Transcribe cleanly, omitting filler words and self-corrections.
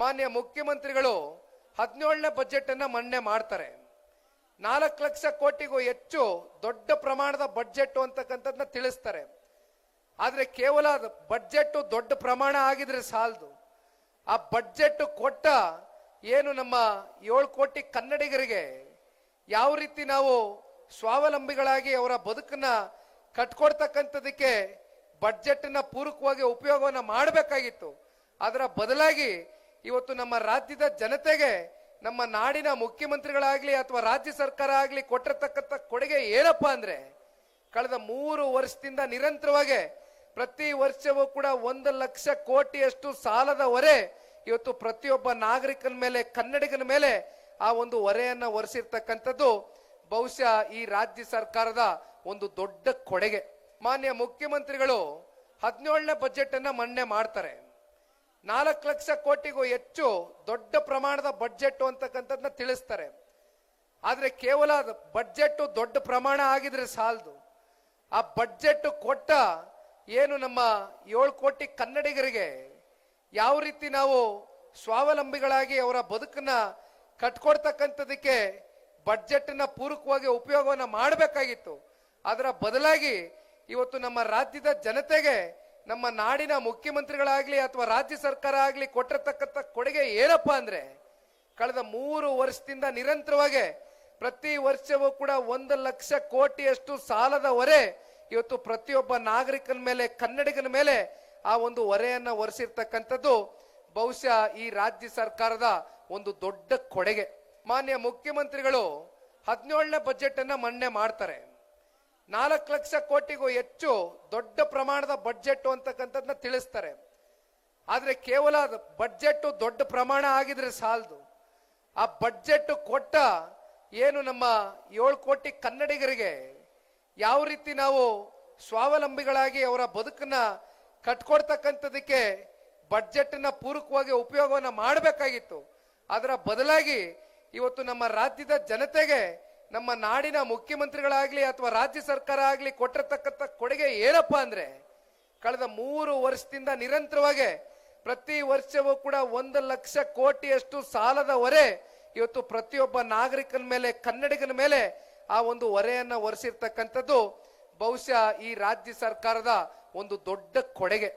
ಮಾನ್ಯ ಮುಖ್ಯಮಂತ್ರಿಗಳು 17ನೇ ಬಜೆಟ್ ಅನ್ನ ಮಂಡನೆ ಮಾಡ್ತಾರೆ. 4 ಲಕ್ಷ ಕೋಟಿಗೂ ಹೆಚ್ಚು ದೊಡ್ಡ ಪ್ರಮಾಣದ ಬಜೆಟ್ ಅಂತಕ್ಕಂಥದ್ದನ್ನ ತಿಳಿಸ್ತಾರೆ. ಆದ್ರೆ ಕೇವಲ ಬಜೆಟ್ ದೊಡ್ಡ ಪ್ರಮಾಣ ಆಗಿದ್ರೆ ಸಾಲದು. ಆ ಬಜೆಟ್ ಕೊಟ್ಟ ಏನು ನಮ್ಮ 7 ಕೋಟಿ ಕನ್ನಡಿಗರಿಗೆ ಯಾವ ರೀತಿ ನಾವು ಸ್ವಾವಲಂಬಿಗಳಾಗಿ ಅವರ ಬದುಕನ್ನ ಕಟ್ಕೊಡ್ತಕ್ಕಂಥದಕ್ಕೆ ಬಜೆಟ್ ನ ಪೂರಕವಾಗಿ ಉಪಯೋಗವನ್ನ ಮಾಡಬೇಕಾಗಿತ್ತು. ಅದರ ಬದಲಾಗಿ ಇವತ್ತು ನಮ್ಮ ರಾಜ್ಯದ ಜನತೆಗೆ ನಮ್ಮ ನಾಡಿನ ಮುಖ್ಯಮಂತ್ರಿಗಳಾಗ್ಲಿ ಅಥವಾ ರಾಜ್ಯ ಸರ್ಕಾರ ಆಗ್ಲಿ ಕೊಟ್ಟಿರತಕ್ಕಂಥ ಕೊಡುಗೆ ಏನಪ್ಪಾ ಅಂದ್ರೆ, ಕಳೆದ 3 ವರ್ಷದಿಂದ ನಿರಂತರವಾಗಿ ಪ್ರತಿ ವರ್ಷವೂ ಕೂಡ 1 ಲಕ್ಷ ಕೋಟಿಯಷ್ಟು ಸಾಲದ ಹೊರೆ ಇವತ್ತು ಪ್ರತಿಯೊಬ್ಬ ನಾಗರಿಕನ ಮೇಲೆ, ಕನ್ನಡಿಗನ ಮೇಲೆ ಆ ಒಂದು ಹೊರೆಯನ್ನ ಹೊರಿಸಿರ್ತಕ್ಕಂಥದ್ದು ಬಹುಶಃ ಈ ರಾಜ್ಯ ಸರ್ಕಾರದ ಒಂದು ದೊಡ್ಡ ಕೊಡುಗೆ. ಮಾನ್ಯ ಮುಖ್ಯಮಂತ್ರಿಗಳು 17ನೇ ಬಜೆಟ್ ಅನ್ನ ಮಂಡನೆ ಮಾಡ್ತಾರೆ. 4 ಲಕ್ಷ ಕೋಟಿಗೂ ಹೆಚ್ಚು ದೊಡ್ಡ ಪ್ರಮಾಣದ ಬಜೆಟ್ ಅಂತಕ್ಕಂಥದ್ದನ್ನ ತಿಳಿಸ್ತಾರೆ. ಆದ್ರೆ ಕೇವಲ ಬಜೆಟ್ ದೊಡ್ಡ ಪ್ರಮಾಣ ಆಗಿದ್ರೆ ಸಾಲದು. ಆ ಬಜೆಟ್ ಕೊಟ್ಟ ಏನು ನಮ್ಮ 7 ಕೋಟಿ ಕನ್ನಡಿಗರಿಗೆ ಯಾವ ರೀತಿ ನಾವು ಸ್ವಾವಲಂಬಿಗಳಾಗಿ ಅವರ ಬದುಕನ್ನ ಕಟ್ಕೊಡ್ತಕ್ಕಂಥದಕ್ಕೆ ಬಜೆಟ್ ನ ಪೂರಕವಾಗಿ ಉಪಯೋಗವನ್ನ ಮಾಡಬೇಕಾಗಿತ್ತು. ಅದರ ಬದಲಾಗಿ ಇವತ್ತು ನಮ್ಮ ರಾಜ್ಯದ ಜನತೆಗೆ ನಮ್ಮ ನಾಡಿನ ಮುಖ್ಯಮಂತ್ರಿಗಳಾಗ್ಲಿ ಅಥವಾ ರಾಜ್ಯ ಸರ್ಕಾರ ಆಗ್ಲಿ ಕೊಟ್ಟಿರತಕ್ಕಂಥ ಕೊಡುಗೆ ಏನಪ್ಪಾ ಅಂದ್ರೆ, ಕಳೆದ 3 ವರ್ಷದಿಂದ ನಿರಂತರವಾಗಿ ಪ್ರತಿ ವರ್ಷವೂ ಕೂಡ 1 ಲಕ್ಷ ಕೋಟಿಯಷ್ಟು ಸಾಲದ ಹೊರೆ ಇವತ್ತು ಪ್ರತಿಯೊಬ್ಬ ನಾಗರಿಕನ ಮೇಲೆ, ಕನ್ನಡಿಗನ ಮೇಲೆ ಆ ಒಂದು ಹೊರೆಯನ್ನ ಹೊರಿಸಿರ್ತಕ್ಕಂಥದ್ದು ಬಹುಶಃ ಈ ರಾಜ್ಯ ಸರ್ಕಾರದ ಒಂದು ದೊಡ್ಡ ಕೊಡುಗೆ. ಮಾನ್ಯ ಮುಖ್ಯಮಂತ್ರಿಗಳು 17ನೇ ಬಜೆಟ್ ಅನ್ನ ಮಂಡನೆ ಮಾಡ್ತಾರೆ. 4 ಲಕ್ಷ ಕೋಟಿಗೂ ಹೆಚ್ಚು ದೊಡ್ಡ ಪ್ರಮಾಣದ ಬಜೆಟ್ ಅಂತಕ್ಕಂಥದ್ದನ್ನ ತಿಳಿಸ್ತಾರೆ. ಆದ್ರೆ ಕೇವಲ ಬಜೆಟ್ ದೊಡ್ಡ ಪ್ರಮಾಣ ಆಗಿದ್ರೆ ಸಾಲದು. ಆ ಬಜೆಟ್ ಕೊಟ್ಟ ಏನು ನಮ್ಮ 7 ಕೋಟಿ ಕನ್ನಡಿಗರಿಗೆ ಯಾವ ರೀತಿ ನಾವು ಸ್ವಾವಲಂಬಿಗಳಾಗಿ ಅವರ ಬದುಕನ್ನ ಕಟ್ಕೊಡ್ತಕ್ಕಂಥದಕ್ಕೆ ಬಜೆಟ್ ನ ಪೂರಕವಾಗಿ ಉಪಯೋಗವನ್ನ ಮಾಡಬೇಕಾಗಿತ್ತು. ಅದರ ಬದಲಾಗಿ ಇವತ್ತು ನಮ್ಮ ರಾಜ್ಯದ ಜನತೆಗೆ ನಮ್ಮ ನಾಡಿನ ಮುಖ್ಯಮಂತ್ರಿಗಳಾಗ್ಲಿ ಅಥವಾ ರಾಜ್ಯ ಸರ್ಕಾರ ಆಗ್ಲಿ ಕೊಟ್ಟಿರತಕ್ಕಂಥ ಕೊಡುಗೆ ಏನಪ್ಪಾ ಅಂದ್ರೆ, ಕಳೆದ 3 ವರ್ಷದಿಂದ ನಿರಂತರವಾಗಿ ಪ್ರತಿ ವರ್ಷವೂ ಕೂಡ 1 ಲಕ್ಷ ಕೋಟಿಯಷ್ಟು ಸಾಲದ ಹೊರೆ ಇವತ್ತು ಪ್ರತಿಯೊಬ್ಬ ನಾಗರಿಕನ ಮೇಲೆ, ಕನ್ನಡಿಗನ ಮೇಲೆ ಆ ಒಂದು ಹೊರೆಯನ್ನ ಹೊರಿಸಿರ್ತಕ್ಕಂಥದ್ದು ಬಹುಶಃ ಈ ರಾಜ್ಯ ಸರ್ಕಾರದ ಒಂದು ದೊಡ್ಡ ಕೊಡುಗೆ.